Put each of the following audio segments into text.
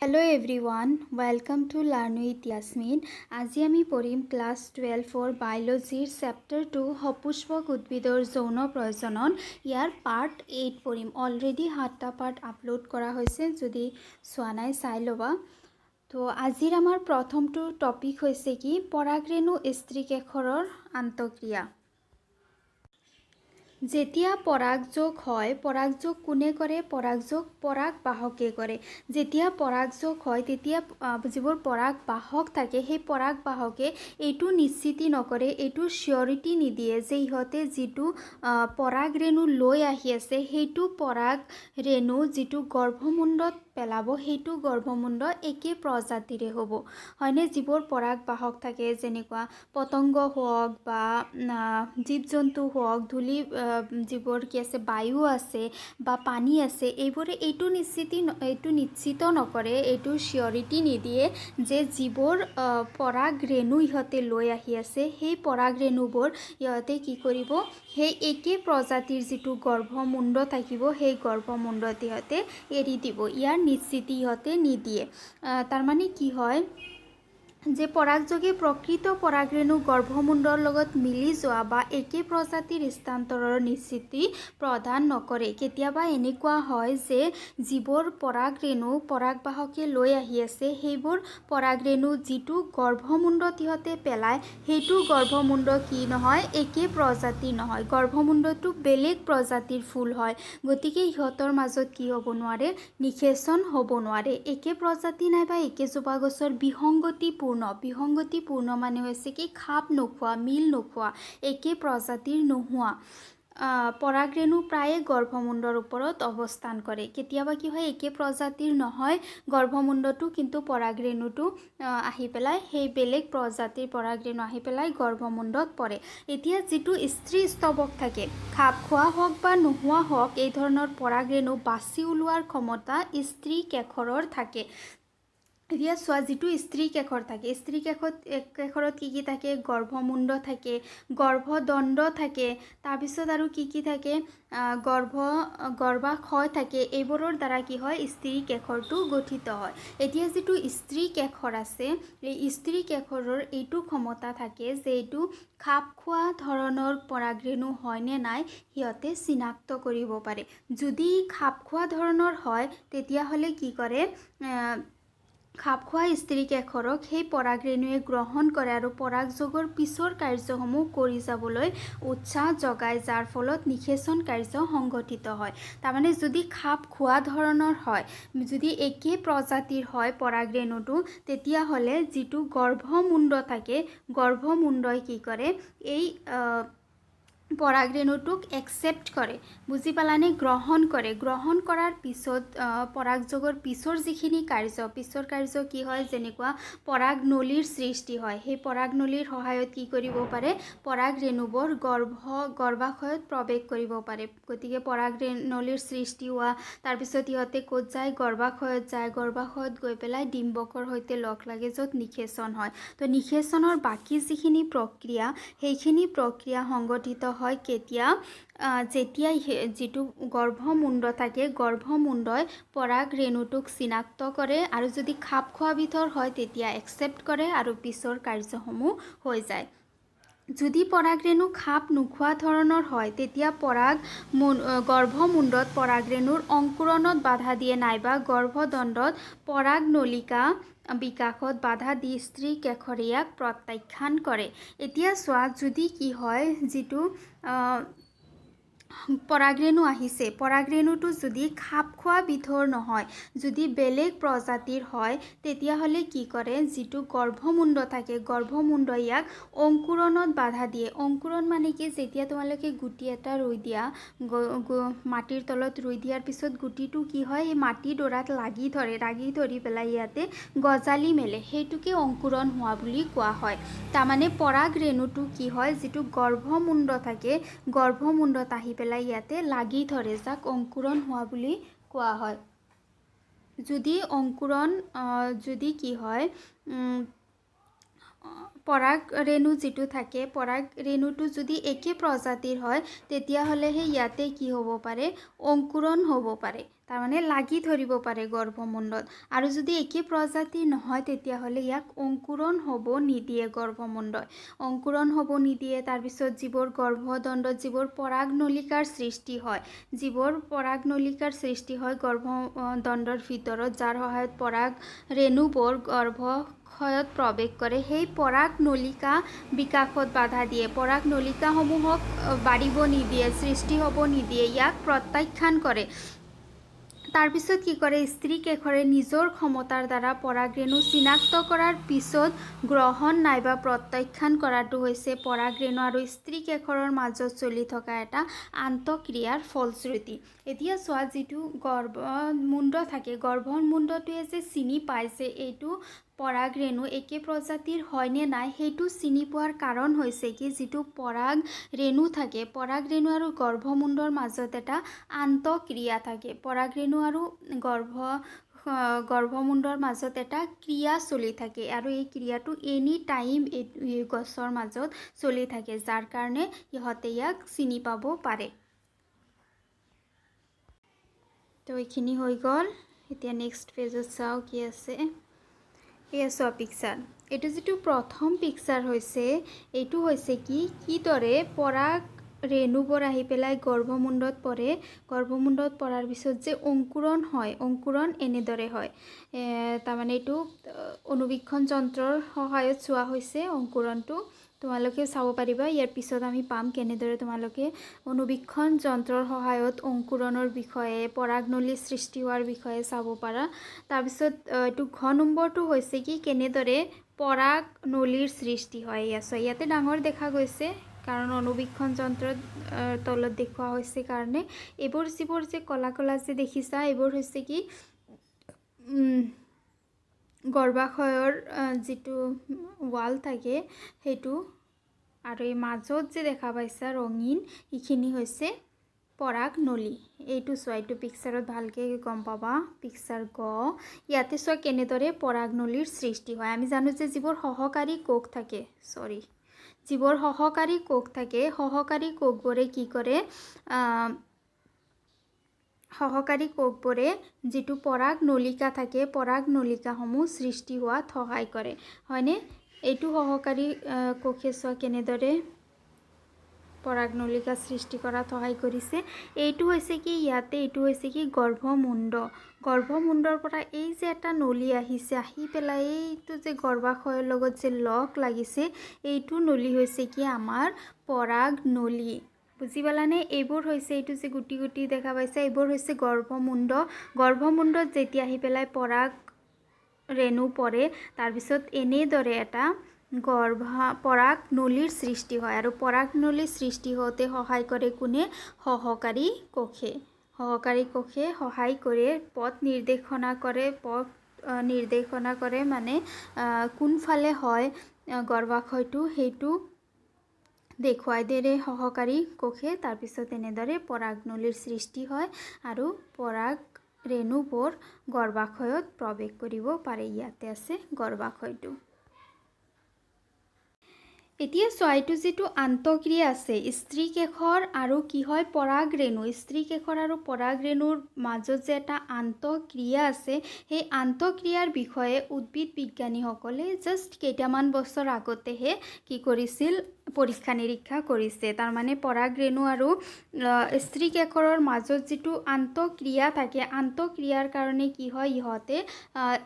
Hello everyone, welcome to Learn with Yasmin. আজি আমি পঢ়িম ক্লাস 12 বায়োলজিৰ চেপ্টাৰ 2 সপুষ্পক উদ্ভিদৰ যৌন প্ৰজনন। ইয়াৰ পাৰ্ট 8 পঢ়িম। অলৰেডি 7টা পাৰ্ট আপলোড কৰা হৈছে, যদি চোৱা নাই চাই ল'বা। তো আজিৰ আমাৰ প্ৰথমটো টপিক হৈছে কি পৰাগৰেণু স্ত্ৰীকেশৰৰ আন্তঃক্ৰিয়া। যেতিয়া পৰাগযোগ হয়, পৰাগযোগ কোনে কৰে? পৰাগযোগ পৰাগ বাহকে কৰে। যেতিয়া পৰাগযোগ হয় তেতিয়া যিবোৰ পৰাগ বাহক থাকে সেই পৰাগ বাহকে এইটো নিশ্চিতি নকৰে, এইটো চিয়ৰিটি নিদিয়ে যে ইহঁতে যিটো পৰাগৰেণু লৈ আহি আছে সেইটো পৰাগৰেণু যিটো গৰ্ভমুণ্ডত পেলাব সেইটো গৰ্ভমুণ্ড একে প্ৰজাতিৰে হ'ব, হয়নে? যিবোৰ পৰাগ বাহক থাকে যেনেকুৱা পতংগ হওক বা জীৱ জন্তু হওক, ধূলি যিবোৰ কি আছে বায়ু আছে বা পানী আছে, এইবোৰে এইটো নিশ্চিত নকৰে, এইটো চিয়ৰিটি নিদিয়ে যে যিবোৰ পৰাগৰেণু ইহঁতে লৈ আহি আছে সেই পৰাগৰেণুবোৰ ইহঁতে কি কৰিব, সেই একে প্ৰজাতিৰ যিটো গৰ্ভমুণ্ড থাকিব সেই গৰ্ভমুণ্ডত ইহঁতে এৰি দিব। ইয়াৰ নিশ্চিতি ইহঁতে নিদিয়ে। তাৰমানে কি হয় যে পৰাগযোগে প্ৰকৃত পৰাগৰেণু গৰ্ভমুণ্ডৰ লগত মিলি যোৱা বা একে প্ৰজাতিৰ স্থানান্তৰৰ নিশ্চিতি প্ৰদান নকৰে। কেতিয়াবা এনেকুৱা হয় যে যিবোৰ পৰাগৰেণু পৰাগবাহকে লৈ আহি আছে সেইবোৰ পৰাগৰেণু যিটো গৰ্ভমুণ্ডত ইহঁতে পেলায় সেইটো গৰ্ভমুণ্ড কি নহয়, একে প্ৰজাতিৰ নহয়, গৰ্ভমুণ্ডটো বেলেগ প্ৰজাতিৰ ফুল হয়। গতিকে ইহঁতৰ মাজত কি হ'ব নোৱাৰে, নিষেচন হ'ব নোৱাৰে। একে প্ৰজাতি নাইবা একেজোপা গছৰ বিসংগতিপূৰ্ণ মানে হৈছে কি খাপ নোখোৱা, মিল নোখোৱা, একে প্ৰজাতিৰ নোহোৱা পৰাগৰেণু প্ৰায়ে গৰ্ভমুণ্ডৰ ওপৰত অৱস্থান কৰে। কেতিয়াবা কি হয় একে প্ৰজাতিৰ নহয় গৰ্ভমুণ্ডটো, কিন্তু পৰাগৰেণুটো আহি পেলাই সেই বেলেগ প্ৰজাতিৰ পৰাগৰেণু আহি পেলাই গৰ্ভমুণ্ডত পৰে। এতিয়া যিটো স্ত্ৰী স্তৱক থাকে, খাপ খোৱা হওক বা নোহোৱা হওক, এই ধৰণৰ পৰাগৰেণু বাছি ওলোৱাৰ ক্ষমতা স্ত্ৰী কেশৰৰ থাকে। এতিয়া চোৱা, যিটো স্ত্ৰী কেশৰ থাকে, স্ত্ৰী কেশৰত কি থাকে, গৰ্ভমুণ্ড থাকে, গৰ্ভদণ্ড থাকে, তাৰপিছত আৰু কি থাকে, গৰ্ভাশয় থাকে। এইবোৰৰ দ্বাৰা কি হয়, স্ত্ৰী কেশৰটো গঠিত হয়। এতিয়া যিটো স্ত্ৰী কেশৰ আছে, এই স্ত্ৰী কেশৰৰ এইটো ক্ষমতা থাকে যে এইটো খাপ খোৱা ধৰণৰ পৰাগৰেণু হয় নে নাই সিহঁতে চিনাক্ত কৰিব পাৰে। যদি খাপ খোৱা ধৰণৰ হয় তেতিয়াহ'লে কি কৰে, খাপ খোৱা স্ত্ৰী কেশৰক সেই পৰাগৰেণুৱে গ্ৰহণ কৰে আৰু পৰাগযোগৰ পিছৰ কাৰ্যসমূহ কৰি যাবলৈ উৎসাহ জগায়, যাৰ ফলত নিষেচন কাৰ্য সংঘটিত হয়। তাৰমানে যদি খাপ খোৱা ধৰণৰ হয়, যদি একে প্ৰজাতিৰ হয় পৰাগৰেণুটো, তেতিয়াহ'লে যিটো গৰ্ভমুণ্ড থাকে, গৰ্ভমুণ্ডই কি কৰে, এই পৰাগৰেণুটোক একচেপ্ট কৰে, বুজি পালানে? গ্ৰহণ কৰে। গ্ৰহণ কৰাৰ পিছত পৰাগযোগৰ পিছৰ যিখিনি পিছৰ কাৰ্য কি হয়, যেনেকুৱা পৰাগনলীৰ সৃষ্টি হয়, সেই পৰাগনলীৰ সহায়ত কি কৰিব পাৰে, পৰাগৰেণুবোৰ গৰ্ভাশয়ত প্ৰৱেশ কৰিব পাৰে। গতিকে পৰাগনলীৰ সৃষ্টি হোৱা, তাৰপিছত ইহঁতে ক'ত যায়, গৰ্ভাশয়ত যায়, গৰ্ভাশয়ত গৈ পেলাই ডিম্বকৰ সৈতে লগ লাগে য'ত নিষেচন হয়। তো নিষেচনৰ বাকী যিখিনি প্ৰক্ৰিয়া, সেইখিনি প্ৰক্ৰিয়া সংঘটিত হয় কেতিয়া, যেতিয়া যিটো গৰ্ভমুণ্ড থাকে, গৰ্ভমুণ্ডই পৰাগৰেণুটোক চিনাক্ত কৰে আৰু যদি খাপ খোৱা বিধৰ হয় তেতিয়া একচেপ্ট কৰে আৰু পিছৰ কাৰ্যসমূহ হৈ যায়। যদি পৰাগৰেণু খাপ নোখোৱা ধৰণৰ হয় তেতিয়া গৰ্ভমুণ্ডত পৰাগৰেণুৰ অংকুৰণত বাধা দিয়ে নাইবা গৰ্ভদণ্ডত পৰাগনলিকা বিকাশত বাধা দি স্ত্ৰী কেশৰে ইয়াক প্ৰত্যাখ্যান কৰে। এতিয়া চোৱা, যদি কি হয়, যিটো পৰাগৰেণু আহিছে, পৰাগৰেণুটো যদি খাপ খোৱা বিধৰ নহয়, যদি বেলেগ প্ৰজাতিৰ হয়, তেতিয়াহ'লে কি কৰে, যিটো গৰ্ভমুণ্ড থাকে, গৰ্ভমুণ্ড ইয়াক অংকুৰণত বাধা দিয়ে। অংকুৰণ মানে কি, যেতিয়া তোমালোকে গুটি এটা ৰুই দিয়া, মাটিৰ তলত ৰুই দিয়াৰ পিছত গুটিটো কি হয়, এই মাটি ডৰাত লাগি ধৰি পেলাই ইয়াতে গজালি মেলে, সেইটোকে অংকুৰণ হোৱা বুলি কোৱা হয়। তাৰমানে পৰাগৰেণুটো কি হয়, যিটো গৰ্ভমুণ্ড থাকে, গৰ্ভমুণ্ডত আহি পেলাই ইয়াতে লাগি ধৰে, যাক অংকুৰণ হোৱা বুলি কোৱা হয়। যদি কি হয়, পৰাগ ৰেণু যিটো থাকে, পৰাগ ৰেণুটো যদি একে প্ৰজাতিৰ হয় তেতিয়াহ'লেহে ইয়াতে কি হ'ব পাৰে, অংকুৰণ হ'ব পাৰে, তাৰমানে লাগি ধৰিব পাৰে গৰ্ভমুণ্ডত। আৰু যদি একে প্ৰজাতিৰ নহয় তেতিয়াহ'লে ইয়াক অংকুৰণ হ'ব নিদিয়ে গৰ্ভমুণ্ডই, অংকুৰণ হ'ব নিদিয়ে। তাৰপিছত যিবোৰ গৰ্ভদণ্ডত যিবোৰ পৰাগনলিকাৰ সৃষ্টি হয়, যিবোৰ পৰাগনলিকাৰ সৃষ্টি হয় গৰ্ভদণ্ডৰ ভিতৰত, যাৰ সহায়ত পৰাগ ৰেণুবোৰ গৰ্ভাশয়ত প্ৰৱেশ কৰে, সেই পৰাগ নলিকা বিকাশত বাধা দিয়ে, পৰাগ নলিকাসমূহক বাঢ়িব নিদিয়ে, সৃষ্টি হ'ব নিদিয়ে, ইয়াক প্ৰত্যাখ্যান কৰে। তাৰপিছত কি কৰে, স্ত্ৰী কেশৰে নিজৰ ক্ষমতাৰ দ্বাৰা পৰাগৰেণু চিনাক্ত কৰাৰ পিছত গ্ৰহণ নাইবা প্ৰত্যাখ্যান কৰাটো হৈছে পৰাগৰেণু আৰু স্ত্ৰী কেশৰৰ মাজত চলি থকা এটা আন্তঃক্ৰিয়াৰ ফলশ্ৰুতি। এতিয়া চোৱা, যিটো গৰ্ভমুণ্ড থাকে, গৰ্ভমুণ্ডটোৱে যে চিনি পায় যে এইটো পৰাগৰেণু একে প্ৰজাতিৰ হয়নে নাই, সেইটো চিনি পোৱাৰ কাৰণ হৈছে কি, যিটো পৰাগ ৰেণু থাকে, পৰাগ ৰেণু আৰু গৰ্ভমুণ্ডৰ মাজত এটা আন্তঃক্ৰিয়া থাকে। পৰাগৰেণু আৰু গৰ্ভমুণ্ডৰ মাজত এটা ক্ৰিয়া চলি থাকে আৰু এই ক্ৰিয়াটো এনি টাইম এই গছৰ মাজত চলি থাকে, যাৰ কাৰণে ইহঁতে ইয়াক চিনি পাব পাৰে। তো এইখিনি হৈ গ'ল। এতিয়া নেক্সট পেজত চাওঁ কি আছে। এয়া চোৱা পিকচাৰ, এইটো যিটো প্ৰথম পিকচাৰ হৈছে, এইটো হৈছে কিদৰে পৰাগ ৰেণুবোৰ আহি পেলাই গৰ্ভমুণ্ডত পৰে, গৰ্ভমুণ্ডত পৰাৰ পিছত যে অংকুৰণ হয়, অংকুৰণ এনেদৰে হয়। তাৰমানে এইটো অনুবীক্ষণ যন্ত্ৰৰ সহায়ত চোৱা হৈছে অংকুৰণটো, তোমালোকে চাব পাৰিবা। ইয়াৰ পিছত আমি পাম কেনেদৰে তোমালোকে অনুবীক্ষণ যন্ত্ৰৰ সহায়ত অংকুৰণৰ বিষয়ে, পৰাগনলী সৃষ্টি হোৱাৰ বিষয়ে চাব পাৰা। তাৰপিছত এইটো ঘ নম্বৰটো হৈছে কেনেদৰে পৰাগনলীৰ সৃষ্টি হয়। ইয়াতে ডাঙৰ দেখা গৈছে কাৰণ অনুবীক্ষণ যন্ত্ৰত তলত দেখুওৱা হৈছে কাৰণে। এইবোৰ যিবোৰ যে কলা কলা যে দেখিছা, এইবোৰ হৈছে গৰ্ভাশয়ৰ যিটো ৱাল থাকে সেইটো, আৰু এই মাজত যে দেখা পাইছা ৰঙীন, এইখিনি হৈছে পৰাগনলী। এইটো চোৱা, এইটো পিকচাৰত ভালকৈ গম পাবা। পিকচাৰ গ, ইয়াতে চোৱা কেনেদৰে পৰাগনলীৰ সৃষ্টি হয়। আমি জানো যে যিবোৰ সহকাৰী কোষ থাকে, যিবোৰ সহকাৰী কোষ থাকে, সহকাৰী কোষবোৰে কি কৰে, সহকাৰী কোষবোৰে যিটো পৰাগনলিকা থাকে, পৰাগনলিকাসমূহ সৃষ্টি হোৱাত সহায় কৰে, হয়নে? এইটো সহকাৰী কোষে চোৱা কেনেদৰে পৰাগনলিকা সৃষ্টি কৰাত সহায় কৰিছে। এইটো হৈছে ইয়াতে এইটো হৈছে গৰ্ভমুণ্ড, গৰ্ভমুণ্ডৰ পৰা এই যে এটা নলী আহিছে, আহি পেলাই এইটো যে গৰ্ভাশয়ৰ লগত যে লগ লাগিছে, এইটো নলী হৈছে আমাৰ পৰাগনলী। বুজি পালানে? এইবোৰ হৈছে, এইটো যে গুটি গুটি দেখা পাইছে, এইবোৰ হৈছে গৰ্ভমুণ্ড। গৰ্ভমুণ্ডত যেতিয়া আহি পেলাই পৰাগ ৰেণু পৰে, তাৰপিছত এনেদৰে এটা পৰাগনলীৰ সৃষ্টি হয়। আৰু পৰাগনলীৰ সৃষ্টি হওঁতে সহায় কৰে কোনে? সহকাৰী কোষে। সহকাৰী কোষে সহায় কৰি পথ নিৰ্দেশনা কৰে, মানে কোনফালে হয় গৰ্ভাশয়টো সেইটো দেখুৱাই দিয়ে সহকাৰী কোষে। তাৰপিছত এনেদৰে পৰাগনলীৰ সৃষ্টি হয় আৰু পৰাগ ৰেণুবোৰ গৰ্ভাশয়ত প্ৰৱেশ কৰিব পাৰে। ইয়াতে আছে গৰ্ভাশয়টো। এতিয়া চোৱা, এইটো যিটো আন্তঃক্ৰিয়া আছে, স্ত্ৰী কেশৰ আৰু কি হয়, পৰাগ ৰেণু, স্ত্ৰী কেশৰ আৰু পৰাগ ৰেণুৰ মাজত যে এটা আন্তঃক্ৰিয়া আছে, সেই আন্তঃক্ৰিয়াৰ বিষয়ে উদ্ভিদ বিজ্ঞানীসকলে জাষ্ট কেইটামান বছৰ আগতেহে কি কৰিছিল, পৰীক্ষা নিৰীক্ষা কৰিছে। তাৰমানে পৰাগ ৰেণু আৰু স্ত্ৰী কেশৰৰ মাজত যিটো আন্তঃক্ৰিয়া থাকে, আন্তঃক্ৰিয়াৰ কাৰণে কি হয়, ইহঁতে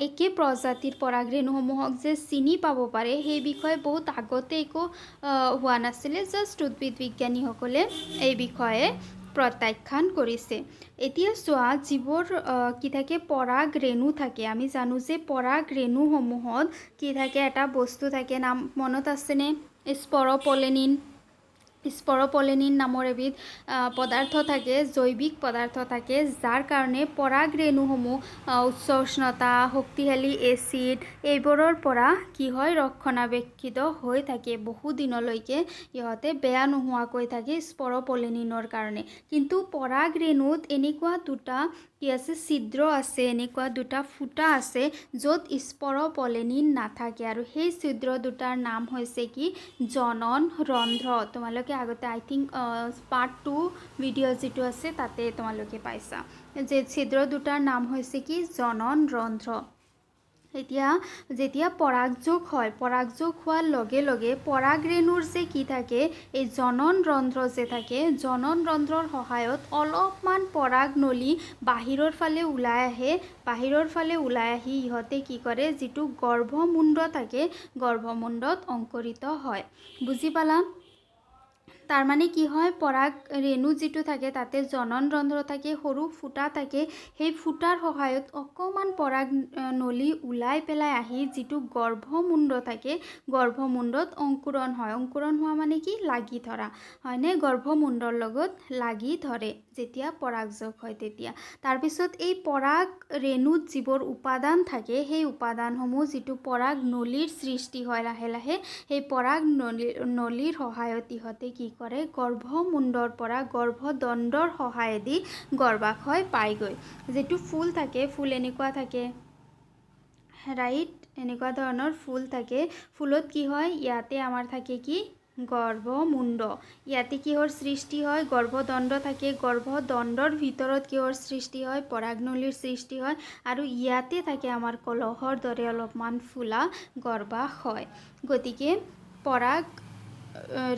একে প্ৰজাতিৰ পৰাগ ৰেণুসমূহক যে চিনি পাব পাৰে, সেই বিষয়ে বহুত আগতে একো হোৱা নাছিলে। জাষ্ট উদ্ভিদ বিজ্ঞানীসকলে এই বিষয়ে প্ৰত্যাখ্যান কৰিছে। এতিয়া চোৱা, যিবোৰ কি থাকে, পৰাগ ৰেণু থাকে, আমি জানো যে পৰাগ ৰেণুসমূহত কি থাকে, এটা বস্তু থাকে, নাম মনত আছেনে? স্পৰপলেনিন নামৰ এবিধ পদাৰ্থ থাকে, জৈৱিক পদাৰ্থ থাকে, যাৰ কাৰণে পৰাগ ৰেণুসমূহ উচ্চ উষ্ণতা, শক্তিশালী এচিড এইবোৰৰ পৰা কি হয়, ৰক্ষণাবেক্ষিত হৈ থাকে বহু দিনলৈকে, ইহঁতে বেয়া নোহোৱাকৈ থাকে স্পৰপলেনিনৰ কাৰণে। কিন্তু পৰাগ ৰেণুত এনেকুৱা দুটা কি আছে ছিদ্ৰ আছে, এনেকুৱা দুটা ফুটা আছে য'ত স্পৰ পলেনিন নাথাকে আৰু সেই ছিদ্ৰ দুটাৰ নাম হৈছে কি জনন ৰন্ধ্ৰ। তোমালোকে আগতে আই থিংক পাৰ্ট 2 ভিডিঅ' যিটো আছে তাতে তোমালোকে পাইছা যে ছিদ্ৰ দুটাৰ নাম হৈছে কি জনন ৰন্ধ্ৰ। এতিয়া যেতিয়া পৰাগযোগ হয়, পৰাগযোগ হোৱাৰ লগে লগে পৰাগ ৰেণুৰ যে কি থাকে এই জনন ৰন্ধ্ৰ যে থাকে, জনন ৰন্ধ্ৰৰ সহায়ত অলপমান পৰাগ নলী বাহিৰৰ ফালে ওলাই আহে, বাহিৰৰ ফালে ওলাই আহি ইহঁতে কি কৰে যিটো গৰ্ভমুণ্ড থাকে গৰ্ভমুণ্ডত অংকুৰিত হয়। বুজি পালা? তাৰ মানে কি হয় পৰাগ ৰেণু যিটো থাকে তাতে জনন ৰন্ধ্ৰ থাকে, সৰু ফুটা থাকে, সেই ফুটাৰ সহায়ত অকণমান পৰাগ নলী ওলাই পেলাই আহি যিটো গৰ্ভমুণ্ড থাকে গৰ্ভমুণ্ডত অংকুৰণ হয়। অংকুৰণ হোৱা মানে কি লাগি ধৰা হয়নে, গৰ্ভমুণ্ডৰ লগত লাগি ধৰে যেতিয়া পৰাগযোগ হয় তেতিয়া। তাৰপিছত এই পৰাগ ৰেণুত যিবোৰ উপাদান থাকে সেই উপাদানসমূহ যিটো পৰাগ নলীৰ সৃষ্টি হয় লাহে লাহে, সেই পৰাগ নলীৰ সহায়ত ইহঁতে কি কৰে গৰ্ভমুণ্ডৰ পৰা গৰ্ভদণ্ডৰ সহায়েদি গৰ্ভাশয় পায়গৈ। যিটো ফুল থাকে, ফুল এনেকুৱা থাকে ৰাইট, এনেকুৱা ধৰণৰ ফুল থাকে। ফুলত কি হয় ইয়াতে আমাৰ থাকে কি গৰ্ভমুণ্ড, ইয়াতে কিহৰ সৃষ্টি হয় গৰ্ভদণ্ড থাকে, গৰ্ভদণ্ডৰ ভিতৰত কিহৰ সৃষ্টি হয় পৰাগনলীৰ সৃষ্টি হয়, আৰু ইয়াতে থাকে আমাৰ কলহৰ দৰে অলপমান ফুলা গৰ্ভাশয়। গতিকে পৰাগ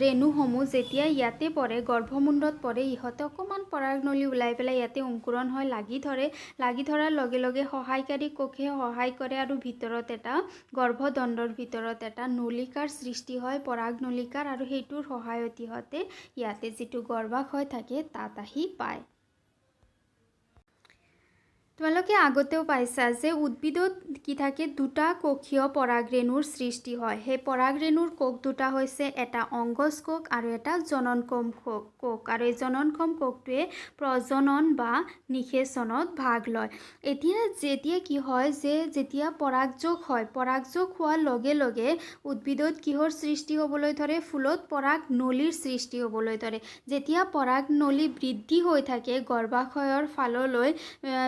ৰেণুসমূহ যেতিয়া ইয়াতে পৰে গৰ্ভমুণ্ডত পৰে, ইহঁতে অকণমান পৰাগনলী ওলাই পেলাই ইয়াতে অংকুৰণ হয়, লাগি ধৰে, লাগি ধৰাৰ লগে লগে সহায়কাৰী কোষে সহায় কৰে আৰু ভিতৰত এটা গৰ্ভদণ্ডৰ ভিতৰত এটা নলিকাৰ সৃষ্টি হয় পৰাগ নলিকাৰ, আৰু সেইটোৰ সহায়ত ইহঁতে ইয়াতে যিটো গৰ্ভাশয় থাকে তাত আহি পায়। তোমালোকে আগতেও পাইছা যে উদ্ভিদত কি থাকে দুটা কোষীয় পৰাগৰেণুৰ সৃষ্টি হয়। সেই পৰাগৰেণুৰ কোষ দুটা হৈছে এটা অংগজ কোষ আৰু এটা জননক্ষম কোষ, আৰু এই জননক্ষম কোষটোৱে প্ৰজনন বা নিষেচনত ভাগ লয়। এতিয়া যেতিয়া কি হয় যে যেতিয়া পৰাগযোগ হয়, পৰাগযোগ হোৱাৰ লগে লগে উদ্ভিদত কিহৰ সৃষ্টি হ'বলৈ ধৰে ফুলত পৰাগ নলীৰ সৃষ্টি হ'বলৈ ধৰে। যেতিয়া পৰাগ নলী বৃদ্ধি হৈ থাকে গৰ্ভাশয়ৰ ফাললৈ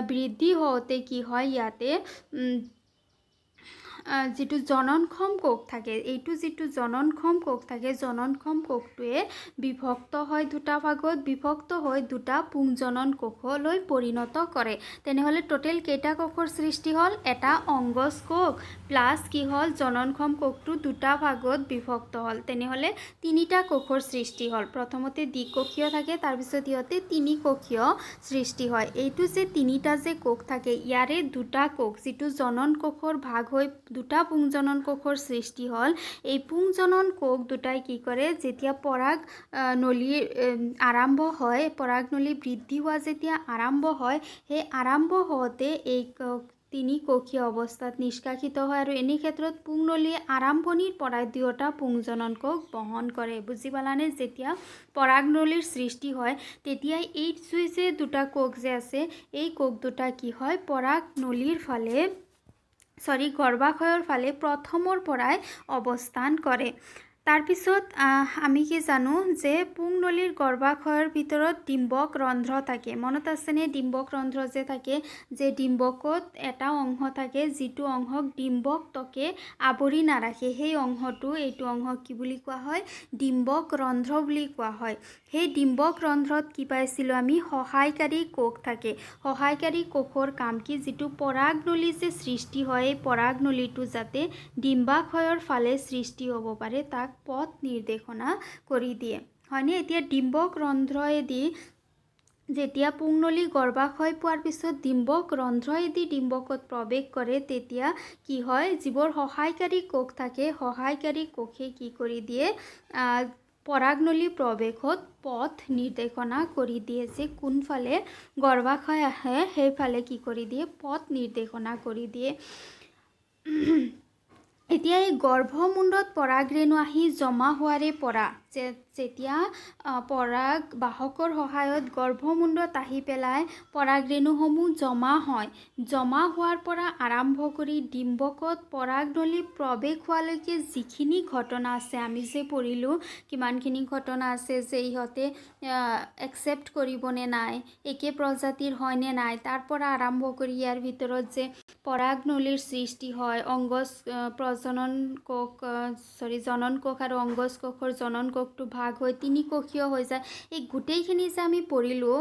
বৃদ্ধি হওঁতে কি হয় ইয়াতে যিটো জননক্ষম কোষ থাকে, এইটো যিটো জননক্ষম কোষ থাকে জননক্ষম কোষটোৱে বিভক্ত হয় দুটা ভাগত, বিভক্ত হৈ দুটা পুংজনন কোষলৈ পৰিণত কৰে। তেনেহ'লে টোটেল কেইটা কোষৰ সৃষ্টি হ'ল এটা অংগজ কোষ প্লাছ কি হ'ল জননক্ষম কোষটো দুটা ভাগত বিভক্ত হ'ল, তেনেহ'লে তিনিটা কোষৰ সৃষ্টি হ'ল। প্ৰথমতে দ্বিকোষীয় থাকে, তাৰপিছত ইহঁতে তিনিকোষীয় সৃষ্টি হয়। এইটো যে তিনিটা যে কোষ থাকে ইয়াৰে দুটা কোষ যিটো জনন কোষৰ ভাগ হৈ দুটা পুংজনন কোষৰ সৃষ্টি হ'ল, এই পুংজনন কোষ দুটাই কি কৰে যেতিয়া পৰাগ নলীৰ আৰম্ভ হয়, পৰাগ নলী বৃদ্ধি হোৱা যেতিয়া আৰম্ভ হয়, সেই আৰম্ভ হওঁতে এই তিনিকোষীয় অৱস্থাত নিষ্কাশিত হয়, আৰু এনে ক্ষেত্ৰত পুংনলীয়ে আৰম্ভণিৰ পৰাই দুয়োটা পুংজনন কোষ বহন কৰে। বুজি পালানে? যেতিয়া পৰাগনলীৰ সৃষ্টি হয় তেতিয়াই এই যে দুটা কোষ যে আছে এই কোষ দুটা কি হয় পৰাগনলীৰ ফালে গৰ্ভাশয়ৰ ফালে প্ৰথমৰ পৰাই অৱস্থান কৰে। তাৰপিছত আমি কি জানো যে পুংনলীৰ গৰ্ভাশয়ৰ ভিতৰত ডিম্বক ৰন্ধ্ৰ থাকে। মনত আছেনে ডিম্বক ৰন্ধ্ৰ যে থাকে, যে ডিম্বকত এটা অংশ থাকে যিটো অংশক ডিম্বকটকে আৱৰি নাৰাখে, সেই অংশটো এইটো অংশক কি বুলি কোৱা হয় ডিম্বক ৰন্ধ্ৰ বুলি কোৱা হয়। সেই ডিম্বক ৰন্ধ্ৰত কি পাইছিলোঁ আমি সহায়কাৰী কোষ থাকে। সহায়কাৰী কোষৰ কাম কি যিটো পৰাগনলী যে সৃষ্টি হয় এই পৰাগনলীটো যাতে ডিম্বাশয়ৰ ফালে সৃষ্টি হ'ব পাৰে তাক পথ নিৰ্দেশনা কৰি দিয়ে হয়নে। এতিয়া ডিম্বক ৰন্ধ্ৰয়েদি যেতিয়া পুংনলী গৰ্ভাশয় পোৱাৰ পিছত ডিম্বক ৰন্ধ্ৰয়েদি ডিম্বকত প্ৰৱেশ কৰে তেতিয়া কি হয় যিবোৰ সহায়কাৰী কোষ থাকে সহায়কাৰী কোষে কি কৰি দিয়ে পৰাগনলী প্ৰৱেশত পথ নিৰ্দেশনা কৰি দিয়ে, যে কোনফালে গৰ্ভাশয় আহে সেইফালে কি কৰি দিয়ে পথ নিৰ্দেশনা কৰি দিয়ে। এতিয়া এই গৰ্ভমুণ্ডত পৰাগৰেণু আহি জমা হোৱাৰে পৰা যেতিয়া পৰাগ বাহকৰ সহায়ত গৰ্ভমুণ্ডত আহি পেলাই পৰাগ ৰেণুসমূহ জমা হয়। জমা হোৱাৰ পৰা আৰম্ভ কৰি ডিম্বকত পৰাগনলী প্ৰৱেশ হোৱালৈকে যিখিনি ঘটনা আছে, আমি যে পঢ়িলোঁ কিমানখিনি ঘটনা আছে যে ইহঁতে একচেপ্ট কৰিবনে নাই, একে প্ৰজাতিৰ হয়নে নাই, তাৰ পৰা আৰম্ভ কৰি ইয়াৰ ভিতৰত যে পৰাগনলীৰ সৃষ্টি হয়, জনন কোষ আৰু অংগজ কোষৰ জনন কোষটো ভাগ হৈ 3 কোষীয় হৈ যায়। এই গোটেইখিনি যে আমি পঢ়িলোঁ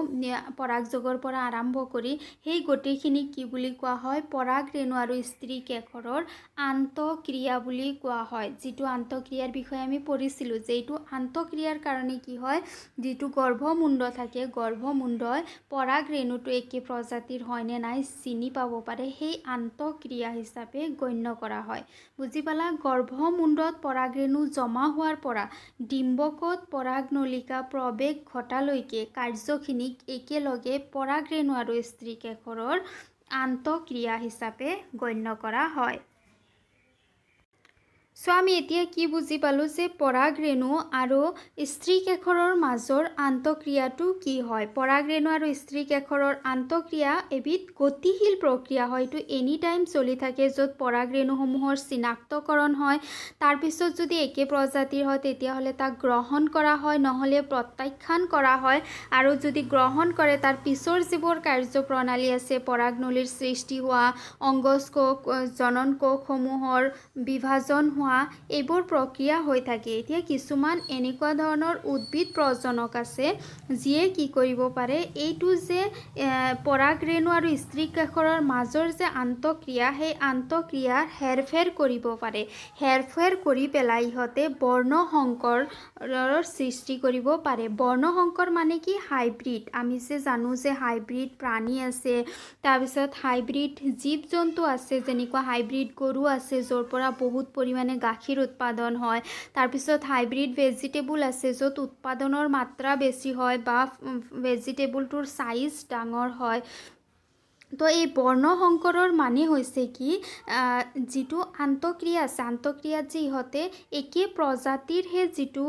পৰাগযোগৰ পৰা আৰম্ভ কৰি, সেই গোটেইখিনিক কি বুলি কোৱা হয়? পৰাগ ৰেণু আৰু স্ত্ৰী কেশৰৰ আন্তঃক্ৰিয়া বুলি কোৱা হয়। যিটো আন্তঃক্ৰিয়াৰ বিষয়ে আমি পঢ়িছিলোঁ যে এইটো আন্তঃক্ৰিয়াৰ কাৰণে কি হয়, যিটো গৰ্ভমুণ্ড থাকে, গৰ্ভমুণ্ডই পৰাগ ৰেণুটো একে প্ৰজাতিৰ হয়নে নাই চিনি পাব পাৰে, সেই আন্তঃক্ৰিয়া হিচাপে গণ্য কৰা হয়। বুজি পালা? গৰ্ভমুণ্ডত পৰাগ ৰেণু জমা হোৱাৰ পৰা ডিম্বকত পৰাগনলিকা প্ৰৱেশ ঘটালৈকে কাৰ্যখিনিক একেলগে পৰাগ ৰেণু আৰু স্ত্ৰী কেশৰৰ আন্তঃক্ৰিয়া হিচাপে গণ্য কৰা হয়। আমি এতিয়া কি বুজি পালোঁ যে পৰাগ ৰেণু আৰু স্ত্ৰী কেশৰৰ মাজৰ আন্তঃক্ৰিয়াটো কি হয়? পৰাগ ৰেণু আৰু স্ত্ৰী কেশৰৰ আন্তঃক্ৰিয়া এবিধ গতিশীল প্ৰক্ৰিয়া হয়। এইটো এনি টাইম চলি থাকে, য'ত পৰাগ ৰেণুসমূহৰ চিনাক্তকৰণ হয়। তাৰপিছত যদি একে প্ৰজাতিৰ হয় তেতিয়াহ'লে তাক গ্ৰহণ কৰা হয়, নহ'লে প্ৰত্যাখ্যান কৰা হয়। আৰু যদি গ্ৰহণ কৰে তাৰ পিছৰ যিবোৰ কাৰ্যপ্ৰণালী আছে, পৰাগনলীৰ সৃষ্টি হোৱা, অংগজ কোষ জনন কোষসমূহৰ বিভাজন হোৱা, এইবোৰ প্ৰক্ৰিয়া হৈ থাকে। এতিয়া কিছুমান এনেকুৱা ধৰণৰ উদ্ভিদ প্ৰজনক আছে যিয়ে কি কৰিব পাৰে, এইটো যে পৰাগ ৰেণু আৰু স্ত্ৰী কেশৰৰ মাজৰ যে আন্তঃক্ৰিয়া, সেই আন্তঃক্ৰিয়াৰ হেৰফেৰ কৰিব পাৰে। হেৰফেৰ কৰি পেলাই ইহঁতে বৰ্ণসংকৰৰ সৃষ্টি কৰিব পাৰে। বৰ্ণসংকৰ মানে কি? হাইব্ৰিড। আমি যে জানো যে হাইব্ৰিড প্ৰাণী আছে, তাৰপিছত হাইব্ৰিড জীৱ জন্তু আছে, যেনেকুৱা হাইব্ৰিড গৰু আছে য'ৰ পৰা বহুত পৰিমাণে গাখীৰ উৎপাদন হয়। তাৰপিছত হাইব্ৰিড ভেজিটেবল আছে য'ত উৎপাদনৰ মাত্ৰা বেছি হয় বা ভেজিটেবলটোৰ ছাইজ ডাঙৰ হয়। তো এই বৰ্ণসংকৰৰ মানে হৈছে কি, যিটো আন্তঃক্ৰিয়া আছে, আন্তঃক্ৰিয়াত যে ইহঁতে একে প্ৰজাতিৰহে যিটো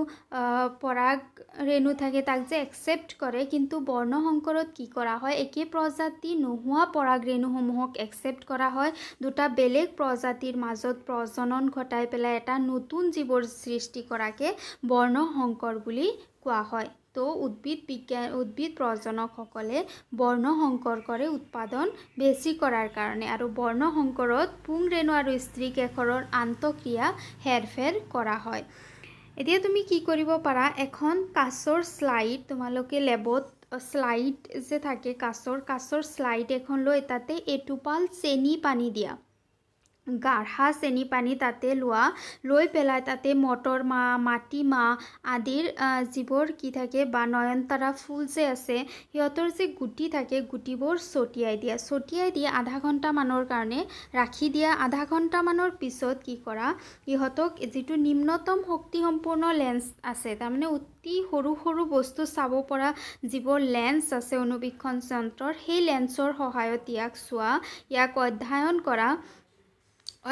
পৰাগ ৰেণু থাকে তাক যে একচেপ্ট কৰে, কিন্তু বৰ্ণসংকৰত কি কৰা হয়, একে প্ৰজাতি নোহোৱা পৰাগ ৰেণুসমূহক একচেপ্ট কৰা হয়। দুটা বেলেগ প্ৰজাতিৰ মাজত প্ৰজনন ঘটাই পেলাই এটা নতুন জীৱৰ সৃষ্টি কৰাকে বৰ্ণসংকৰ বুলি কোৱা হয়। তো উদ্ভিদ প্ৰজনকসকলে বৰ্ণসংকৰ কৰে উৎপাদন বেছি কৰাৰ কাৰণে, আৰু বৰ্ণসংকৰত পুংৰেণু আৰু স্ত্ৰী কেশৰৰ আন্তঃক্ৰিয়া হেৰফেৰ কৰা হয়। এতিয়া তুমি কি কৰিব পাৰা, এখন কাঁচৰ শ্লাইড, তোমালোকে লেবত শ্লাইড যে থাকে কাঁচৰ শ্লাইড এখন লৈ তাতে এটোপাল চেনি পানী দিয়া, গাঢ়া চেনি পানী তাতে লৈ পেলাই তাতে মটৰ মাহ, মাটিমাহ আদিৰ যিবোৰ কি থাকে বা নয়নতাৰা ফুল যে আছে সিহঁতৰ যে গুটি থাকে, গুটিবোৰ ছটিয়াই দিয়া আধা ঘণ্টামানৰ কাৰণে ৰাখি দিয়া। আধা ঘণ্টামানৰ পিছত কি কৰা, ইহঁতক যিটো নিম্নতম শক্তিসম্পন্ন লেন্স আছে, তাৰমানে অতি সৰু সৰু বস্তু চাব পৰা যিবোৰ লেন্স আছে অনুবীক্ষণ যন্ত্ৰৰ, সেই লেন্সৰ সহায়ত ইয়াক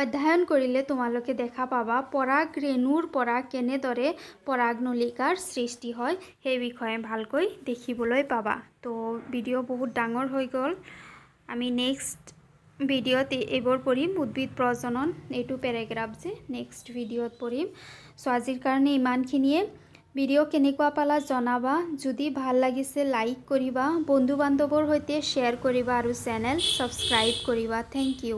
অধ্যয়ন কৰিলে তোমালোকে দেখা পাবা পৰাগ ৰেণুৰ পৰা কেনেদৰে পৰাগনলিকাৰ সৃষ্টি হয় সেই বিষয়ে ভালকৈ দেখিবলৈ পাবা। তো ভিডিঅ' বহুত ডাঙৰ হৈ গ'ল, আমি নেক্সট ভিডিঅ'ত এইবোৰ পঢ়িম। উদ্ভিদ প্ৰজনন এইটো পেৰাগ্ৰাফ যে নেক্সট ভিডিঅ'ত পঢ়িম। আজিৰ কাৰণে ইমানখিনিয়ে। ভিডিঅ' কেনেকুৱা পালা জনাবা, যদি ভাল লাগিছে লাইক কৰিবা, বন্ধু বান্ধৱৰ সৈতে শ্বেয়াৰ কৰিবা আৰু চেনেল ছাবস্ক্ৰাইব কৰিবা। Thank U.